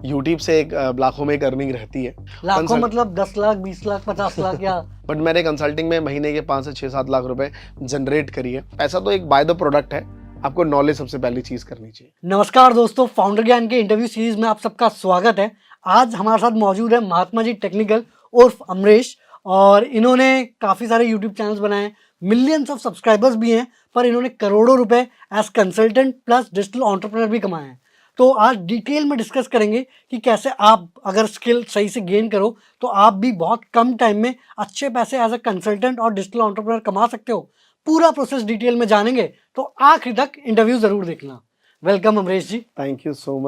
YouTube से एक लाखों में एक अर्निंग रहती है। लाखों मतलब 10 लाख 20 लाख 50 लाख या बट मैंने कंसल्टिंग में महीने के 5 से 6-7 लाख रुपए जनरेट करी है। ऐसा तो एक बाय द प्रोडक्ट है, आपको नॉलेज सबसे पहली चीज करनी चाहिए। नमस्कार दोस्तों, फाउंडर ज्ञान के इंटरव्यू सीरीज में आप सबका स्वागत है। आज हमारे साथ मौजूद है महात्मा जी टेक्निकल उर्फ अमरीश, और इन्होंने काफ़ी सारे यूट्यूब चैनल्स बनाए हैं, मिलियंस ऑफ सब्सक्राइबर्स भी हैं, पर इन्होंने करोड़ों रुपए as consultant plus digital entrepreneur भी कमाए हैं। तो आज डिटेल में डिस्कस करेंगे कि कैसे आप अगर स्किल सही से गेन करो तो आप भी बहुत कम टाइम में अच्छे पैसे एज अ कंसल्टेंट और डिजिटल एंटरप्रेन्योर कमा सकते हो। पूरा प्रोसेस डिटेल में जानेंगे, तो आखिर तक इंटरव्यू जरूर देखना। Welcome Amrish ji. Thank you so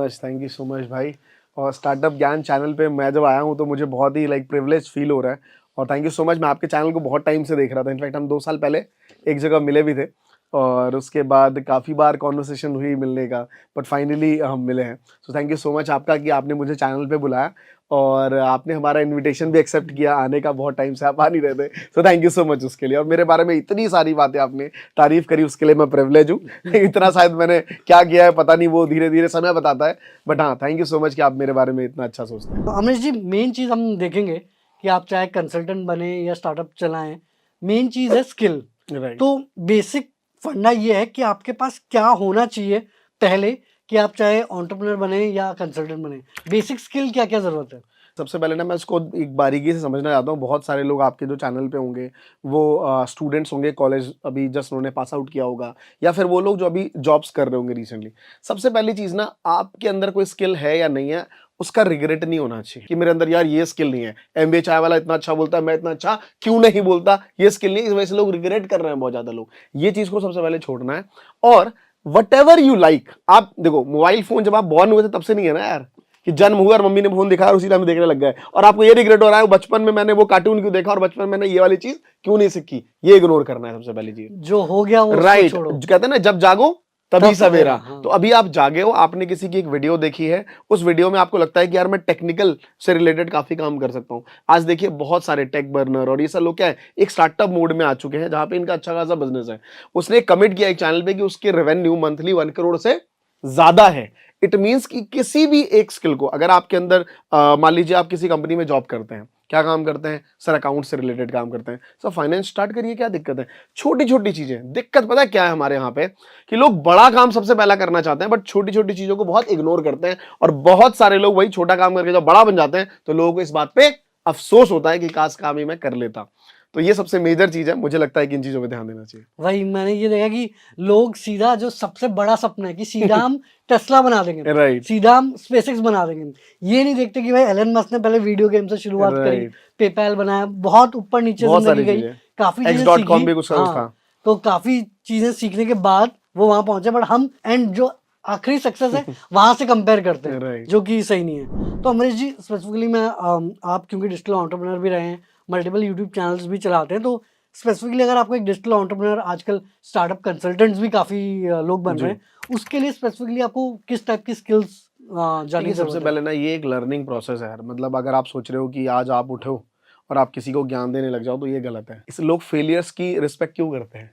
much भाई। और स्टार्टअप ज्ञान चैनल पे मैं जब आया हूँ तो मुझे बहुत ही प्रिविलेज फील हो रहा है। और थैंक यू सो मच। मैं आपके चैनल को बहुत टाइम से देख रहा था। इनफैक्ट हम 2 साल पहले एक जगह मिले भी थे, और उसके बाद काफ़ी बार कॉन्वर्सेशन हुई मिलने का, बट फाइनली हम मिले हैं। So thank you so much आपका कि आपने मुझे चैनल पे बुलाया और आपने हमारा इनविटेशन भी एक्सेप्ट किया। आने का बहुत टाइम से आप आ नहीं रहे थे, so thank you so much उसके लिए। और मेरे बारे में इतनी सारी बातें आपने तारीफ करी, उसके लिए मैं प्रिविलेज हूँ। इतना शायद मैंने क्या किया है पता नहीं, वो धीरे धीरे समय बताता है। बट हाँ, थैंक यू सो मच कि आप मेरे बारे में इतना अच्छा सोचते हैं। तो अमरीश जी, मेन चीज़ हम देखेंगे कि आप चाहे कंसल्टेंट बने या स्टार्टअप चलाएं, मेन चीज़ है स्किल। राइट। तो बेसिक फंडा ये है कि आपके पास क्या होना चाहिए पहले, कि आप चाहे एंटरप्रेन्योर बने या कंसल्टेंट बने, बेसिक स्किल क्या क्या ज़रूरत है। सबसे पहले ना मैं इसको एक बारीकी से समझना चाहता हूँ। बहुत सारे लोग आपके जो चैनल पे होंगे वो स्टूडेंट्स होंगे, कॉलेज अभी जस्ट उन्होंने पास आउट किया होगा, या फिर वो लोग जो अभी जॉब्स कर रहे होंगे रिसेंटली। सबसे पहली चीज़ ना, आपके अंदर कोई स्किल है या नहीं है, उसका रिग्रेट नहीं होना चाहिए कि मेरे अंदर यार ये स्किल नहीं है। एमबीए चाय वाला इतना अच्छा बोलता है, मैं इतना अच्छा क्यों नहीं बोलता, ये स्किल नहीं है। इस वजह से लोग रिग्रेट कर रहे हैं, बहुत ज्यादा लोग। ये चीज़ को सबसे पहले छोड़ना है। और वट एवर यू लाइक, आप देखो मोबाइल फोन जब आप बॉर्न हुए थे तब से नहीं है ना यार, कि जन्म हुआ और मम्मी ने फोन दिखाया और उसी टाइम देखने लग गए, और आपको ये रिग्रेट हो रहा है बचपन में मैंने वो कार्टून क्यों देखा और बचपन में मैंने ये वाली चीज क्यों नहीं सीखी। ये इग्नोर करना है सबसे पहली चीज। जो हो गया वो उसको राइट। छोड़ो। कहते हैं ना, जब जागो तभी तब सवेरा। हाँ। तो अभी आप जागे हो, आपने किसी की एक वीडियो देखी है, उस वीडियो में आपको लगता है कि यार मैं टेक्निकल से रिलेटेड काफी काम कर सकता हूं। आज देखिए बहुत सारे टेक बर्नर और ये सब लोग क्या है, एक स्टार्टअप मोड में आ चुके हैं जहां पे इनका अच्छा खासा बिजनेस है। उसने कमिट किया एक चैनल पे कि उसके रेवेन्यू मंथली 1 करोड़ से ज्यादा है। इट मींस कि किसी भी एक स्किल को अगर आपके अंदर, मान लीजिए आप किसी कंपनी में जॉब करते हैं, क्या काम करते हैं सर, अकाउंट से रिलेटेड काम करते हैं सर, फाइनेंस स्टार्ट करिए, क्या दिक्कत है। छोटी छोटी चीजें, दिक्कत पता है क्या है हमारे यहाँ पे, कि लोग बड़ा काम सबसे पहला करना चाहते हैं बट छोटी छोटी चीजों को बहुत इग्नोर करते हैं। और बहुत सारे लोग वही छोटा काम करके जब बड़ा बन जाते हैं तो लोगों को इस बात पे अफसोस होता है कि काश काम ही मैं कर लेता। तो ये सबसे मेजर चीज है, मुझे लगता है कि इन चीजों पे ध्यान देना चाहिए। वही मैंने ये देखा कि लोग सीधा, जो सबसे बड़ा सपना है कि सीधा हम टेस्ला बना देंगे, राइट सीधा हम स्पेसएक्स बना देंगे, ये नहीं देखते कि भाई एलन मस्क ने पहले वीडियो गेम से शुरुआत करी, राइट। पेपैल बनाया, बहुत ऊपर नीचे बहुत जिंदगी सारी गई, चीजें, काफी चीजें x.com सीखी। भी कुछ हाँ, था। तो काफी चीजें सीखने के बाद वो वहां पहुंचे, बट हम एंड जो आखिरी सक्सेस है वहां से कंपेयर करते हैं, राइट। जो कि सही नहीं है। तो अमरीश जी, स्पेसिफिकली मैं आप क्योंकि डिजिटल एंटरप्रेन्योर भी रहे हैं, मल्टीपल यूट्यूब चैनल्स भी चलाते हैं, तो स्पेसिफिकली अगर आपको एक डिजिटल एंटरप्रेन्योर, आजकल स्टार्टअप कंसल्टेंट्स भी काफी लोग बन रहे हैं, उसके लिए स्पेसिफिकली आपको किस टाइप की स्किल्स जानने देखिए की सबसे जरूरत है। पहले ना, ये एक लर्निंग प्रोसेस है यार। मतलब अगर आप सोच रहे हो कि आज आप उठो और आप किसी को ज्ञान देने लग जाओ तो ये गलत है। इस लोग फेलियर्स की रिस्पेक्ट क्यों करते हैं,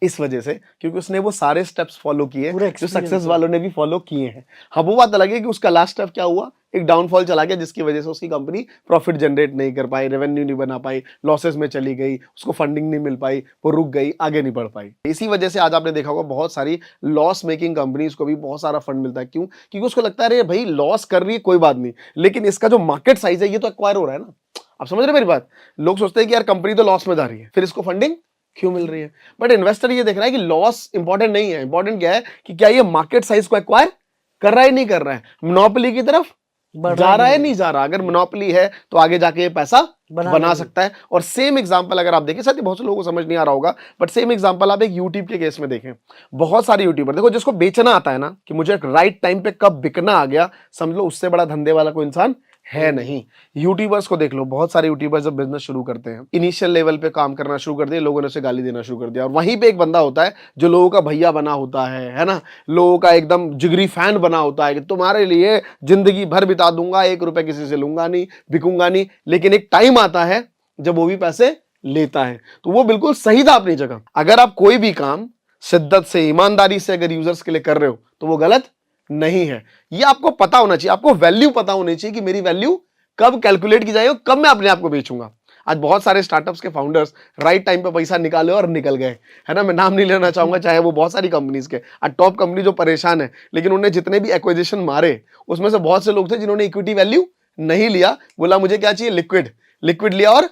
इस वजह से क्योंकि उसने वो सारे स्टेप्स फॉलो किए पूरा जो सक्सेस एक्सपीरियंस है। वालों ने भी फॉलो किए हैं। हाँ, वो बात अलग है कि उसका लास्ट स्टेप क्या हुआ, एक डाउनफॉल चला गया जिसकी वजह से उसकी कंपनी प्रॉफिट जनरेट नहीं कर पाई, रेवेन्यू नहीं बना पाई, लॉसेस में चली गई, उसको फंडिंग नहीं मिल पाई, वो रुक गई, आगे नहीं बढ़ पाई। इसी वजह से आज आपने देखा होगा बहुत सारी लॉस मेकिंग कंपनीज को भी बहुत सारा फंड मिलता है। क्यों? क्योंकि उसको लगता है अरे भाई लॉस कर रही है कोई बात नहीं, लेकिन इसका जो मार्केट साइज है ये तो एक्वायर हो रहा है ना। आप समझ रहे मेरी बात? लोग सोचते हैं कि यार कंपनी तो लॉस में जा रही है, फिर इसको फंडिंग क्यों मिल रही है। बट इन्वेस्टर ये देख रहा है कि लॉस इंपॉर्टेंट नहीं है, इंपॉर्टेंट क्या है कि क्या ये मार्केट साइज को एक्वायर कर रहा है नहीं कर रहा है, मोनोपोली की तरफ जा रहा है नहीं जा रहा। अगर मोनोपोली है तो आगे जाके ये पैसा बना सकता है। और सेम एग्जांपल अगर आप देखें, साथ ही बहुत से लोगों को समझ नहीं आ रहा होगा, बट सेम एग्जांपल आप एक यूट्यूब के केस में देखें। बहुत सारे यूट्यूबर देखो, जिसको बेचना आता है ना कि मुझे राइट टाइम पे कब बिकना आ गया, समझ लो उससे बड़ा धंधे वाला कोई इंसान है नहीं। यूट्यूबर्स को देख लो, बहुत सारे यूट्यूबर्स जब बिजनेस शुरू करते हैं, इनिशियल लेवल पे काम करना शुरू कर दिया, लोगों ने उसे गाली देना शुरू कर दिया, और वहीं पे एक बंदा होता है जो लोगों का भैया बना होता है ना, लोगों का एकदम जिगरी फैन बना होता है कि तुम्हारे लिए जिंदगी भर बिता दूंगा, 1 रुपए किसी से लूंगा नहीं, बिकूंगा नहीं। लेकिन एक टाइम आता है जब वो भी पैसे लेता है। तो वो बिल्कुल सही था अपनी जगह। अगर आप कोई भी काम शिद्दत से, ईमानदारी से अगर यूजर्स के लिए कर रहे हो तो वो गलत नहीं है। ये आपको पता होना चाहिए, आपको वैल्यू पता होनी चाहिए कि मेरी वैल्यू कब कैलकुलेट की जाएगी और कब मैं अपने आप को बेचूंगा। आज बहुत सारे स्टार्टअप्स के फाउंडर्स राइट टाइम पे पैसा निकाले और निकल गए, है ना। मैं नाम नहीं लेना चाहूंगा, चाहे वो बहुत सारी कंपनीज के आज टॉप कंपनी जो परेशान है, लेकिन उन्हें जितने भी एक्विजिशन मारे उसमें से बहुत से लोग थे जिन्होंने इक्विटी वैल्यू नहीं लिया, बोला मुझे क्या चाहिए, लिक्विड, लिक्विड लिया और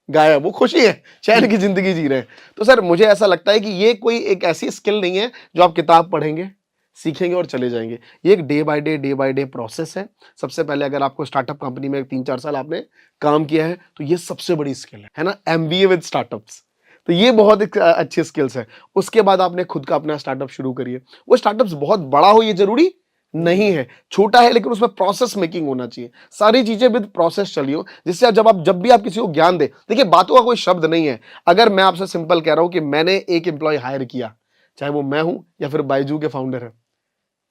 गायब। वो खुशी है, चैन की जिंदगी जी रहे हैं। तो सर मुझे ऐसा लगता है कि ये कोई एक ऐसी स्किल नहीं है जो आप किताब पढ़ेंगे, सीखेंगे और चले जाएंगे। ये एक डे बाय डे प्रोसेस है। सबसे पहले अगर आपको स्टार्टअप कंपनी में 3-4 साल आपने काम किया है तो ये सबसे बड़ी स्किल है ना, एमबीए विद स्टार्टअप्स। तो ये बहुत एक अच्छी स्किल्स है। उसके बाद आपने खुद का अपना स्टार्टअप शुरू करिए। वो स्टार्टअप्स बहुत बड़ा हो ये जरूरी नहीं है, छोटा है लेकिन उसमें प्रोसेस मेकिंग होना चाहिए। सारी चीजें विद प्रोसेस चलियो, जिससे जब भी आप किसी को ज्ञान दे, देखिए बातों का कोई शब्द नहीं है। अगर मैं आपसे सिंपल कह रहा हूं कि मैंने एक एम्प्लॉय हायर किया, चाहे वो मैं हूं या फिर बायजू के फाउंडर है,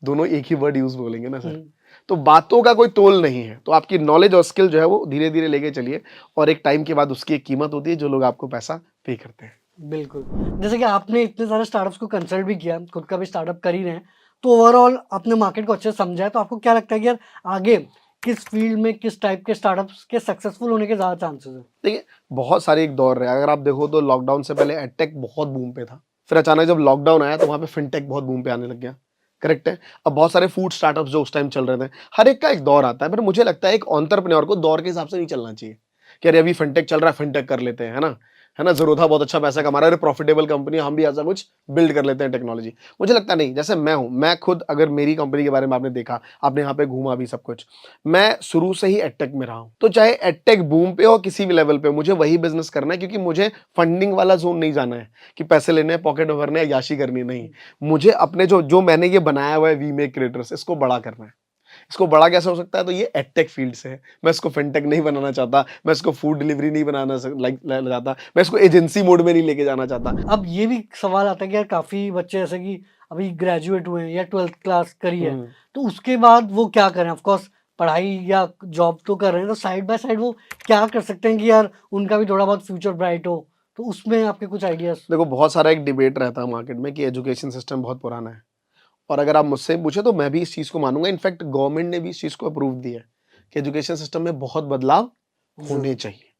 दोनों एक ही वर्ड यूज बोलेंगे ना सर। तो बातों का कोई तोल नहीं है। तो आपकी नॉलेज और स्किल जो है वो धीरे धीरे लेके चलिए, और एक टाइम के बाद उसकी एक कीमत होती है जो लोग आपको पैसा पे करते हैं। बिल्कुल। जैसे कि आपने इतने सारे स्टार्टअप्स को कंसल्ट भी किया, खुद का भी स्टार्टअप कर ही रहे हैं, तो ओवरऑल अपने मार्केट को अच्छे से समझा है, तो आपको क्या लगता है कि यार आगे किस फील्ड में किस टाइप के स्टार्टअप्स के सक्सेसफुल होने के ज़्यादा चांसेस हैं? देखिए बहुत सारे एक दौर रहे, अगर आप देखो तो लॉकडाउन से पहले एडटेक बहुत बूम पे था, फिर अचानक जब लॉकडाउन आया तो वहां पे फिनटेक बहुत बूम पे आने लग गया। करेक्ट है। अब बहुत सारे फूड स्टार्टअप्स जो उस टाइम चल रहे थे, हर एक का एक दौर आता है, पर मुझे लगता है एक एंटरप्रेन्योर को दौर के हिसाब से नहीं चलना चाहिए कि अरे अभी फिनटेक चल रहा है, फिनटेक कर लेते हैं, है ना। ज़रोधा बहुत अच्छा पैसा कमा रहा है, प्रॉफिटेबल कंपनी, हम भी ऐसा कुछ बिल्ड कर लेते हैं टेक्नोलॉजी। मुझे लगता नहीं, जैसे मैं हूं, मैं खुद अगर मेरी कंपनी के बारे में आपने देखा, आपने यहाँ पे घूमा भी सब कुछ, मैं शुरू से ही एडटेक में रहा हूं। तो चाहे एडटेक बूम पे हो किसी भी लेवल पे, मुझे वही बिजनेस करना है, क्योंकि मुझे फंडिंग वाला जोन नहीं जाना है कि पैसे लेने हैं, पॉकेट में भरने हैं, याशी करनी नहीं। मुझे अपने जो मैंने ये बनाया हुआ है वी मेक क्रिएटर्स, इसको बड़ा करना है। इसको बड़ा कैसे हो सकता है, तो ये एडटेक फील्ड से है। मैं इसको फिनटेक नहीं बनाना चाहता, मैं इसको फूड डिलीवरी नहीं बनाना चाहता, मैं इसको एजेंसी मोड में नहीं लेके जाना चाहता। अब ये भी सवाल आता है कि यार काफ़ी बच्चे जैसे कि अभी ग्रेजुएट हुए हैं या 12th क्लास करी है, तो उसके बाद वो क्या करें? ऑफ कोर्स पढ़ाई या जॉब तो कर रहे हैं, तो साइड बाय साइड वो क्या कर सकते हैं कि यार उनका भी थोड़ा बहुत फ्यूचर ब्राइट हो? तो उसमें आपके कुछ आइडियाज़? देखो बहुत सारा एक डिबेट रहता है मार्केट में कि एजुकेशन सिस्टम बहुत पुराना है, और अगर आप मुझसे पूछे तो मैं भी इस चीज़ को मानूंगा। इनफैक्ट गवर्नमेंट ने भी इस चीज़ को अप्रूव दिया है कि एजुकेशन सिस्टम में बहुत बदलाव होने चाहिए।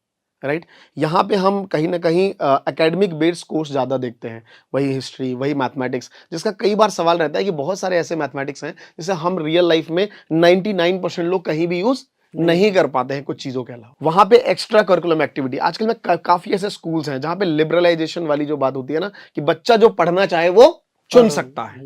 राइट। यहाँ पे हम कहीं ना कहीं एकेडमिक बेस्ड कोर्स ज़्यादा देखते हैं, वही हिस्ट्री, वही मैथमेटिक्स, जिसका कई बार सवाल रहता है कि बहुत सारे ऐसे मैथमेटिक्स हैं जिसे हम रियल लाइफ में 99% लोग कहीं भी यूज़ नहीं कर पाते हैं कुछ चीज़ों के अलावा। वहाँ पे एक्स्ट्रा करिकुलम एक्टिविटी, आजकल में काफ़ी ऐसे स्कूल्स हैं जहाँ पे लिबरलाइजेशन वाली जो बात होती है ना, कि बच्चा जो पढ़ना चाहे वो चुन सकता है।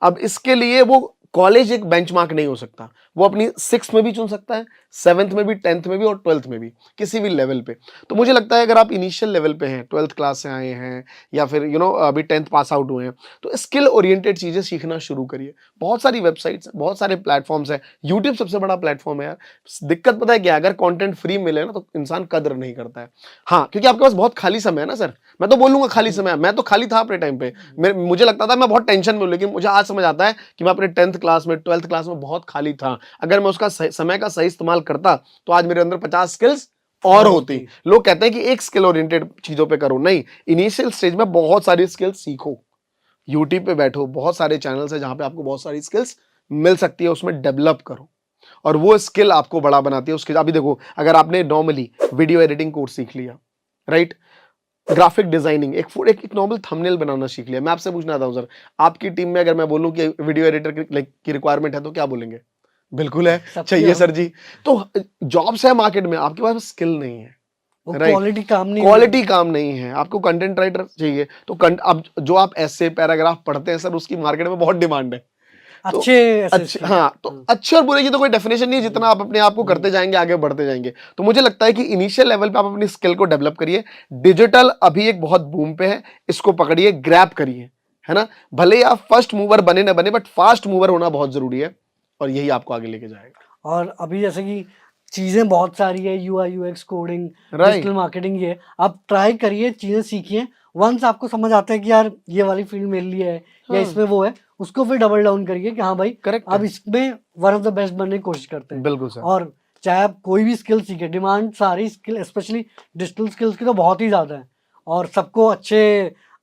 अब इसके लिए वो कॉलेज एक बेंचमार्क नहीं हो सकता, वो अपनी 6th में भी चुन सकता है, 7th में भी, 10th में भी और 12th में भी, किसी भी लेवल पे। तो मुझे लगता है अगर आप इनिशियल लेवल पे हैं, 12th क्लास से आए हैं या फिर अभी 10th पास आउट हुए हैं, तो स्किल ओरिएंटेड चीजें सीखना शुरू करिए। बहुत सारी वेबसाइट्स, बहुत सारे प्लेटफॉर्म्स है, यूट्यूब सबसे बड़ा प्लेटफॉर्म है यार। दिक्कत पता है क्या, अगर कंटेंट फ्री मिले ना तो इंसान कदर नहीं करता है। हाँ, क्योंकि आपके पास बहुत खाली समय है ना सर। मैं तो बोलूंगा खाली समय, मैं तो खाली था अपने टाइम पे, मुझे लगता था मैं बहुत टेंशन में हूं, लेकिन मुझे आज समझ आता है कि मैं अपने 10th क्लास में, 12th क्लास में बहुत खाली था। अगर मैं उसका समय का सही इस्तेमाल करता तो आज मेरे अंदर 50 स्किल्स और होती। लोग कहते हैं कि एक स्किल ओरिएंटेड चीजों पे करो, नहीं, इनिशियल स्टेज में बहुत सारी स्किल्स सीखो। यूट्यूब पे बैठो, बहुत सारे चैनल्स है जहां पे आपको बहुत सारी स्किल्स मिल सकती है, उसमें डेवलप करो, और वो स्किल आपको बड़ा बनाती है। उसके अभी देखो, अगर आपने नॉर्मली वीडियो एडिटिंग कोर्स सीख लिया, राइट, ग्राफिक डिजाइनिंग, एक नॉर्मल थंबनेल बनाना सीख लिया, मैं आपसे पूछना था सर, आपकी टीम में अगर मैं बोलूं कि वीडियो एडिटर की रिक्वायरमेंट है तो क्या बोलेंगे? बिल्कुल है, चाहिए सर जी। तो जॉब्स है मार्केट में, आपके पास स्किल नहीं है, क्वालिटी काम नहीं, क्वालिटी काम नहीं है, आपको कंटेंट राइटर चाहिए। तो अब जो आप ऐसे पैराग्राफ पढ़ते हैं सर, उसकी मार्केट में बहुत डिमांड है। तो अच्छे, हाँ, तो अच्छे और बुरे की तो कोई डेफिनेशन नहीं है, जितना आप अपने आप को करते जाएंगे आगे बढ़ते जाएंगे। तो मुझे लगता है कि इनिशियल लेवल पे आप अपनी स्किल को डेवलप करिए। डिजिटल अभी एक बहुत बूम पे है, इसको पकड़िए, ग्रैब करिए, है ना। भले ही आप फर्स्ट मूवर बने ना बने, बट फास्ट मूवर होना बहुत जरूरी है, और यही आपको आगे लेके जाएगा। और अभी जैसे कि चीज़ें बहुत सारी है, UI UX coding, digital marketing, ये आप ट्राई करिए, चीज़ें सीखिए। वंस आपको समझ आता है कि यार ये वाली फील्ड मेरे लिए है, या इसमें वो है, उसको फिर डबल डाउन करिए कि हाँ भाई अब इसमें वन ऑफ द बेस्ट बनने की कोशिश करते हैं। बिल्कुल सर। और चाहे आप कोई भी स्किल सीखे, डिमांड सारी स्किल, स्पेशली डिजिटल स्किल्स की तो बहुत ही ज़्यादा है, और सबको अच्छे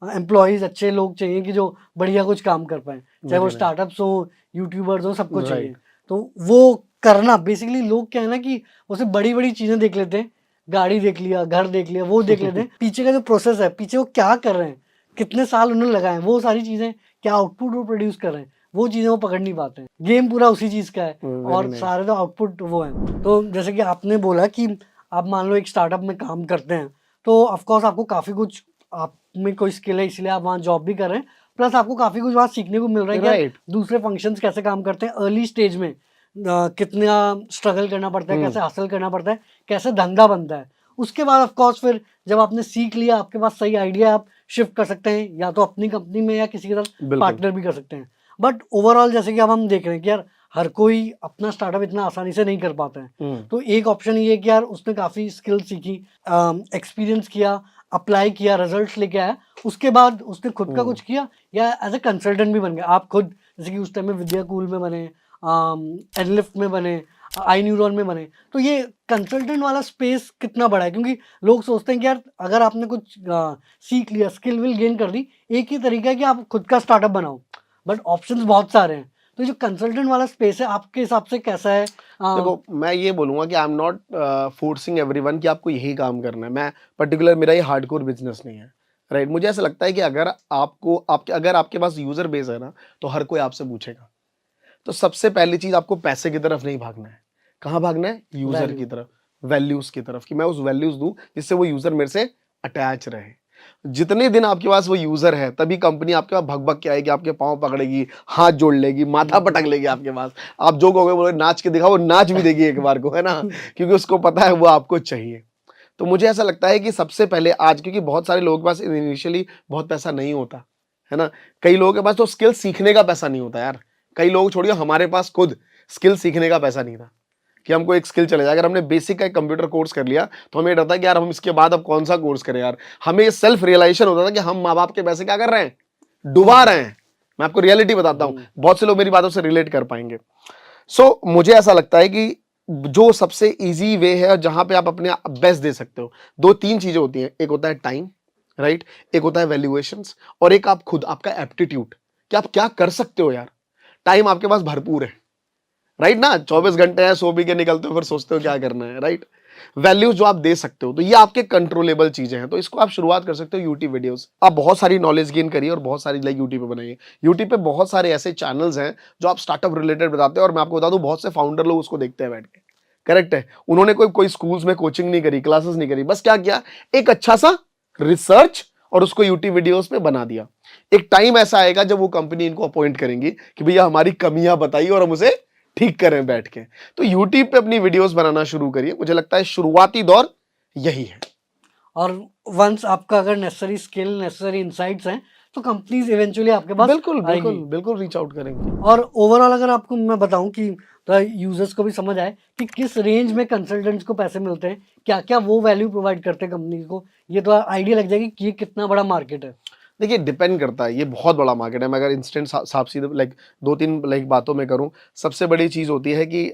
एम्प्लॉयज़, अच्छे लोग चाहिए कि जो बढ़िया कुछ काम कर पाए, चाहे वो स्टार्टअप्स हो यूट्यूबर्स हो, सबको Right. चाहिए। तो वो करना बेसिकली, लोग क्या है ना कि वो सिर्फ बड़ी-बड़ी चीज़ें देख लेते हैं, गाड़ी देख लिया, घर देख लिया, वो देख लेते हैं। पीछे का जो प्रोसेस है, पीछे वो क्या कर रहे हैं, कितने साल उन्होंने लगाए हैं, वो सारी चीज़ें, क्या आउटपुट वो प्रोड्यूस कर रहे हैं, वो चीज़ें वो पकड़ नहीं पाते हैं। गेम पूरा उसी चीज़ का है Very और nice. सारे तो आउटपुट वो हैं। तो जैसे कि आपने बोला कि आप मान लो एक स्टार्टअप में काम करते हैं, तो ऑफ कोर्स आपको काफ़ी कुछ, आप में कोई स्किल है इसलिए आप वहाँ जॉब भी कर रहे हैं, प्लस आपको काफ़ी कुछ वहाँ सीखने को मिल रहा है कि यार Right. दूसरे फंक्शंस कैसे काम करते हैं अर्ली स्टेज में, कितना स्ट्रगल करना पड़ता है, कैसे हासिल करना पड़ता है, कैसे धंधा बनता है। उसके बाद ऑफ कोर्स फिर जब आपने सीख लिया, आपके पास सही आइडिया, आप शिफ्ट कर सकते हैं या तो अपनी कंपनी में या किसी के साथ बिल्कुल। पार्टनर भी कर सकते हैं। बट ओवरऑल जैसे कि अब हम देख रहे हैं कि यार हर कोई अपना स्टार्टअप इतना आसानी से नहीं कर पाता है। तो एक ऑप्शन ये है कि यार उसने काफ़ी स्किल सीखी, एक्सपीरियंस किया, अप्लाई किया, रिजल्ट्स लेके आया, उसके बाद उसने खुद का कुछ किया या एज ए कंसल्टेंट भी बन गया। आप खुद जैसे कि उस टाइम में विद्याकूल में बने, एनलिफ्ट में बने, आई न्यूरॉन में बने। तो ये कंसल्टेंट वाला स्पेस कितना बड़ा है, क्योंकि लोग सोचते हैं कि यार अगर आपने कुछ सीख लिया, स्किल विल गेन कर ली, एक ही तरीका है कि आप खुद का स्टार्टअप बनाओ, बट ऑप्शंस बहुत सारे हैं। तो जो कंसल्टेंट वाला स्पेस है आपके हिसाब से कैसा है? देखो, मैं ये बोलूंगा कि I am not forcing everyone कि आपको यही काम करना है। मैं पर्टिकुलर, मेरा ये हार्डकोर बिजनेस नहीं है, राइट। मुझे ऐसा लगता है कि अगर आपके पास यूजर बेस है ना, तो हर कोई आपसे पूछेगा। तो सबसे पहली चीज, आपको पैसे की तरफ नहीं भागना है। कहाँ भागना है? User Value. की तरफ, वैल्यूज की तरफ, कि मैं उस वैल्यूज दूं जिससे वो यूजर मेरे से अटैच रहे। जितने दिन आपके पास वो यूजर है, तभी कंपनी आपके पास भग भग के आएगी, आपके पाँव पकड़ेगी, हाथ जोड़ लेगी, माथा पटक लेगी आपके पास। आप जो कहोगे बोले नाच के दिखाओ, वो नाच भी देगी एक बार को, है ना, क्योंकि उसको पता है वो आपको चाहिए। तो मुझे ऐसा लगता है कि सबसे पहले आज, क्योंकि बहुत सारे लोगों के पास इनिशियली बहुत पैसा नहीं होता है ना, कई लोगों के पास तो स्किल सीखने का पैसा नहीं होता यार। कई लोग छोड़िए, हमारे पास खुद स्किल सीखने का पैसा नहीं था कि हमको एक स्किल चले जाए। अगर हमने बेसिक का एक कंप्यूटर कोर्स कर लिया तो हमें ये डर था कि यार हम इसके बाद अब कौन सा कोर्स करें यार। हमें ये सेल्फ रियलाइजेशन होता था कि हम माँ बाप के पैसे क्या कर रहे हैं, डुबा रहे हैं। मैं आपको रियलिटी बताता हूँ, बहुत से लोग मेरी बातों से रिलेट कर पाएंगे। सो मुझे ऐसा लगता है कि जो सबसे इजी वे है और जहां पे आप अपने बेस्ट दे सकते हो, दो तीन चीजें होती हैं। एक होता है टाइम, राइट, एक होता है वैल्यूएशंस, और एक आप खुद, आपका एप्टीट्यूड, कि आप क्या कर सकते हो यार। टाइम आपके पास भरपूर है, राइट ना, 24 घंटे हैं, सो भी के निकलते हो, फिर सोचते हो क्या करना है, राइट। वैल्यूज जो आप दे सकते हो, तो ये आपके कंट्रोलेबल चीजें हैं। तो इसको आप शुरुआत कर सकते हो यूट्यूब वीडियोस। आप बहुत सारी नॉलेज गेन करिए और बहुत सारी लाइक यूट्यूब पे बनाइए। यूट्यूब पे बहुत सारे ऐसे चैनल्स हैं जो आप स्टार्टअप रिलेटेड बताते हैं, और मैं आपको बता दूं, बहुत से फाउंडर लोग उसको देखते हैं बैठ के। करेक्ट है, उन्होंने कोई स्कूल्स में कोचिंग नहीं करी, क्लासेस नहीं करी, बस क्या किया, एक अच्छा सा रिसर्च और उसको यूट्यूब वीडियोस पे बना दिया। एक टाइम ऐसा आएगा जब वो कंपनी इनको अपॉइंट करेंगी कि भैया हमारी कमियां बताइए और हम उसे ठीक करें बैठ के। तो यूट्यूब पे अपनी वीडियोस बनाना शुरू करिए। मुझे लगता है शुरुआती दौर यही है। और वंस आपका अगर नेसेसरी स्किल, नेसेसरी इनसाइट्स हैं, तो कंपनीज इवेंचुअली आपके पास बिल्कुल बिल्कुल आएगी। बिल्कुल रीच आउट करेंगे। और ओवरऑल अगर आपको मैं बताऊं कि यूजर्स को भी समझ आए कि किस रेंज में कंसल्टेंट्स को पैसे मिलते हैं, क्या क्या वो वैल्यू प्रोवाइड करते हैं कंपनी को, ये तो आइडिया लग जाएगी कि ये कितना बड़ा मार्केट है। देखिए, डिपेंड करता है, ये बहुत बड़ा मार्केट है। मैं अगर इंस्टेंट साफ सीधे लाइक दो तीन लाइक बातों में करूं, सबसे बड़ी चीज होती है कि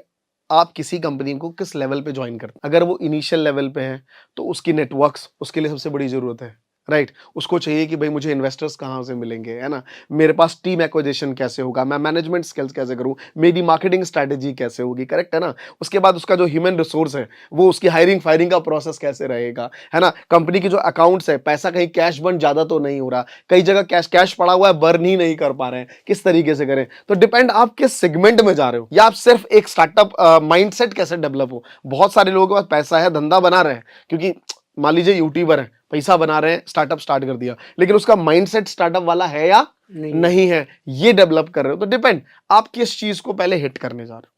आप किसी कंपनी को किस लेवल पे ज्वाइन करते हैं। अगर वो इनिशियल लेवल पे है तो उसकी नेटवर्क्स उसके लिए सबसे बड़ी जरूरत है, राइट। उसको चाहिए कि भाई मुझे इन्वेस्टर्स कहाँ से मिलेंगे, है ना, मेरे पास टीम एक्विजिशन कैसे होगा, मैं मैनेजमेंट स्किल्स कैसे करूँ, मेरी मार्केटिंग स्ट्रेटेजी कैसे होगी, करेक्ट है ना। उसके बाद उसका जो ह्यूमन रिसोर्स है, वो उसकी हायरिंग फायरिंग का प्रोसेस कैसे रहेगा, है ना। कंपनी की जो अकाउंट्स है, पैसा कहीं कैश बर्न ज्यादा तो नहीं हो रहा, कई जगह कैश कैश पड़ा हुआ है, बर्न ही नहीं कर पा रहे हैं, किस तरीके से करें। तो डिपेंड आप किस सेगमेंट में जा रहे हो, या आप सिर्फ एक स्टार्टअप माइंडसेट कैसे डेवलप हो। बहुत सारे लोगों के पास पैसा है, धंधा बना रहे हैं, क्योंकि मान लीजिए यूट्यूबर है, पैसा बना रहे हैं, स्टार्टअप स्टार्ट कर दिया, लेकिन उसका माइंडसेट स्टार्टअप वाला है या नहीं है, ये डेवलप कर रहे हो। तो डिपेंड आप किस चीज को पहले हिट करने जा रहे हो,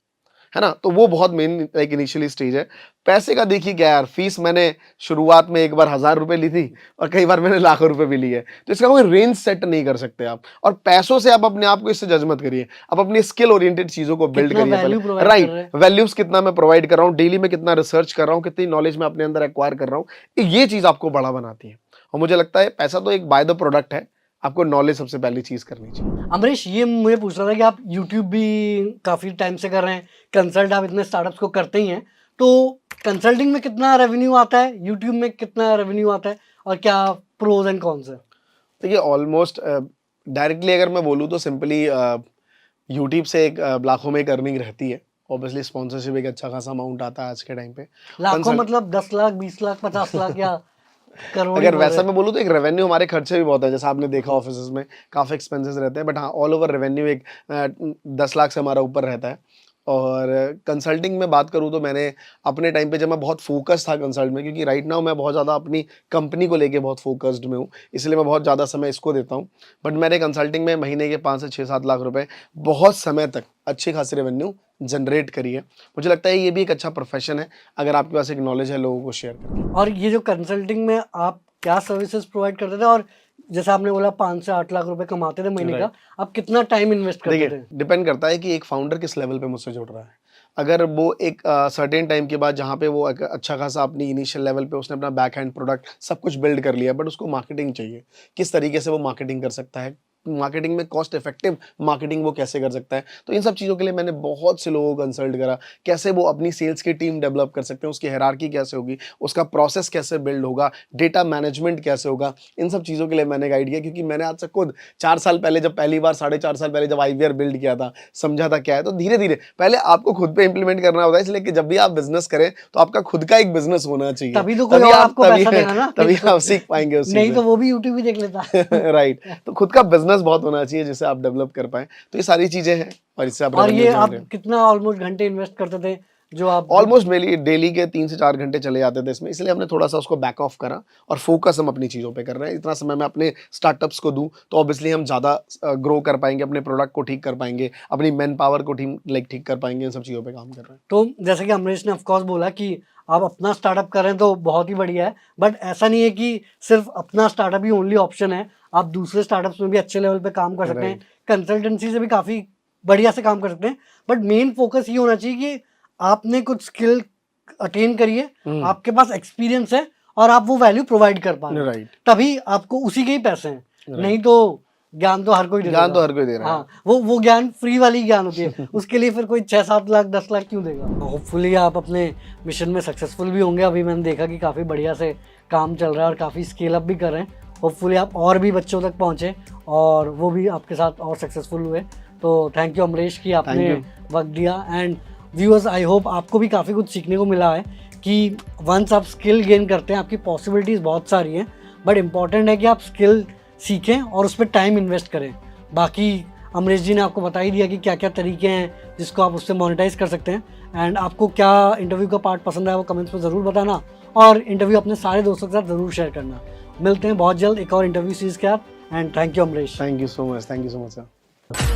है ना। तो वो बहुत मेन लाइक इनिशियली स्टेज है। पैसे का देखिए क्या यार, फीस मैंने शुरुआत में एक बार 1000 रुपए ली थी और कई बार मैंने लाखों रुपए भी ली है। तो इसका कोई रेंज सेट नहीं कर सकते आप, और पैसों से आप अपने आप को इससे जज मत करिए। आप अपनी स्किल ओरिएंटेड चीजों को बिल्ड कितना करिए वैल्यू पहले, प्रोवाइड कर रहे राइट। हैं। वैल्यूज कितना मैं प्रोवाइड कर रहा हूँ, डेली में कितना रिसर्च कर रहा हूँ, कितनी नॉलेज मैं अपने अंदर एक्वायर कर रहा हूँ, ये चीज आपको बड़ा बनाती है। और मुझे लगता है पैसा तो एक बाय द प्रोडक्ट है, आपको नॉलेज सबसे पहली चीज करनी चाहिए। अमरीश, ये मुझे पूछ रहा था कि आप यूट्यूब भी काफ़ी टाइम से कर रहे हैं, कंसल्ट आप इतने स्टार्टअप्स को करते ही हैं, तो कंसल्टिंग में कितना रेवेन्यू आता है, यूट्यूब में कितना रेवेन्यू आता है, और क्या प्रोज एंड कॉन्स है? देखिए, ऑलमोस्ट डायरेक्टली अगर मैं बोलूँ तो सिंपली यूट्यूब से एक लाखों में एक अर्निंग रहती है। ऑब्वियसली स्पॉन्सरशिप एक अच्छा खासा अमाउंट आता है आज के टाइम पे। लाखों कंसल्ट मतलब 10 लाख, 20 लाख, 50 लाख या करोड़ ही अगर बोल वैसा रहे मैं बोलूँ तो एक रेवेन्यू, हमारे खर्चे भी बहुत है, जैसा आपने देखा ऑफिसेज में काफ़ी एक्सपेंसेस रहते हैं, बट हाँ ऑल ओवर रेवेन्यू एक 10 लाख से हमारा ऊपर रहता है। और कंसल्टिंग में बात करूँ तो मैंने अपने टाइम पे जब मैं बहुत फोकस था कंसल्ट में, क्योंकि राइट नाउ मैं बहुत ज़्यादा अपनी कंपनी को लेके बहुत फोकस्ड में हूँ, इसलिए मैं बहुत ज़्यादा समय इसको देता हूँ। बट मैंने कंसल्टिंग में महीने के 5 से 6-7 लाख रुपए बहुत समय तक अच्छी खासी रेवेन्यू जनरेट करी है। मुझे लगता है ये भी एक अच्छा प्रोफेशन है, अगर आपके पास एक नॉलेज है लोगों को शेयर करके। और ये जो कंसल्टिंग में आप क्या सर्विसेज प्रोवाइड करते थे, और जैसे आपने बोला 5 से 8 लाख रुपए कमाते थे महीने का, राइट। आप कितना टाइम इन्वेस्ट करते देखिए, थे? डिपेंड करता है कि एक फाउंडर किस लेवल पे मुझसे जुड़ रहा है। अगर वो एक सर्टेन टाइम के बाद जहाँ पे वो एक अच्छा खासा अपनी इनिशियल लेवल पे उसने अपना बैक एंड प्रोडक्ट सब कुछ बिल्ड कर लिया, बट उसको मार्केटिंग चाहिए। किस तरीके से वो मार्केटिंग कर सकता है? मार्केटिंग में कॉस्ट इफेक्टिव मार्केटिंग वो कैसे कर सकता है? तो इन सब चीज़ों के लिए मैंने बहुत से लोगों को कंसल्ट करा। कैसे वो अपनी सेल्स की टीम डेवलप कर सकते हैं, उसकी हायरार्की कैसे होगी, उसका प्रोसेस कैसे बिल्ड होगा, डेटा मैनेजमेंट कैसे होगा, इन सब चीज़ों के लिए मैंने गाइड किया। क्योंकि मैंने आज से खुद 4 साल पहले जब पहली बार 4.5 साल पहले जब आईवीआर बिल्ड किया था, समझा था क्या है, तो धीरे-धीरे पहले आपको खुद पे इंप्लीमेंट करना होता है, इसलिए कि जब भी आप बिज़नेस करें, तो आपका खुद का एक बिज़नेस होना चाहिए। तभी तो कोई और आपको पैसा देगा ना, तभी आप सीख पाएँगे उस चीज़ नहीं से। तो वो भी यूट्यूब ही देख लेता। राइट। तो खुद का बिज़नेस बहुत होना चाहिए जिससे आप डेवलप कर पाएँ। तो ये सारी चीज़ें हैं और इससे आप और रेवेन्यू ये जनरेट। आप कितना ऑलमोस्ट घंटे इन्वेस्ट करते थे जो आप ऑलमोस्ट डेली डेली के 3 से 4 घंटे चले जाते थे इसमें, इसलिए हमने थोड़ा-सा उसको बैक ऑफ करा और फोकस हम अपनी चीज़ों पे कर रहे हैं। इतना समय मैं अपने स्टार्टअप्स को दूँ, तो ऑब्वियसली हम ज़्यादा ग्रो कर पाएँगे, अपने प्रोडक्ट को ठीक कर पाएँगे, अपनी मैन पावर को ठीक कर पाएँगे, इन सब चीज़ों पे काम कर रहे हैं। तो जैसे कि अमरीश ने ऑफ कोर्स बोला कि आप अपना स्टार्टअप कर रहे हैं तो बहुत ही बढ़िया है, बट ऐसा नहीं है कि सिर्फ अपना स्टार्टअप ही ओनली ऑप्शन है। आप दूसरे स्टार्टअप्स में भी अच्छे लेवल पे काम कर सकते हैं, राइट। कंसल्टेंसी से भी काफ़ी बढ़िया से काम कर सकते हैं, बट मेन फोकस ये होना चाहिए कि आपने कुछ स्किल अटेन करी है, आपके पास एक्सपीरियंस है और आप वो वैल्यू प्रोवाइड कर पा रहे हैं, राइट। तभी आपको उसी के ही पैसे हैं। राइट। नहीं तो ज्ञान तो हर कोई दे ज्ञान देगा। तो हर कोई दे रहा है। हाँ, वो ज्ञान फ्री वाली ज्ञान होती है। उसके लिए फिर कोई 6-7 लाख 10 लाख क्यों देगा? होपफुली आप अपने मिशन में सक्सेसफुल भी होंगे। अभी मैंने देखा कि काफ़ी बढ़िया से काम चल रहा है और काफ़ी स्केल अप भी कर रहे हैं। होपफुली आप और भी बच्चों तक पहुँचे और वो भी आपके साथ और सक्सेसफुल हुए। तो थैंक यू अमरीश कि आपने वक्त दिया। एंड व्यूअर्स, आई होप आपको भी काफ़ी कुछ सीखने को मिला है कि वंस आप स्किल गेन करते हैं, आपकी पॉसिबिलिटीज़ बहुत सारी हैं, बट इम्पॉर्टेंट है कि आप स्किल सीखें और उस पर टाइम इन्वेस्ट करें। बाकी अमरीश जी ने आपको बता ही दिया कि क्या क्या तरीके हैं जिसको आप उससे मोनेटाइज कर सकते हैं। एंड आपको क्या इंटरव्यू का पार्ट पसंद आया वो कमेंट्स में ज़रूर बताना और इंटरव्यू अपने सारे दोस्तों के साथ ज़रूर शेयर करना। मिलते हैं बहुत जल्द एक और इंटरव्यू सीरीज़ के साथ। And thank you Amrish. Thank you so much sir.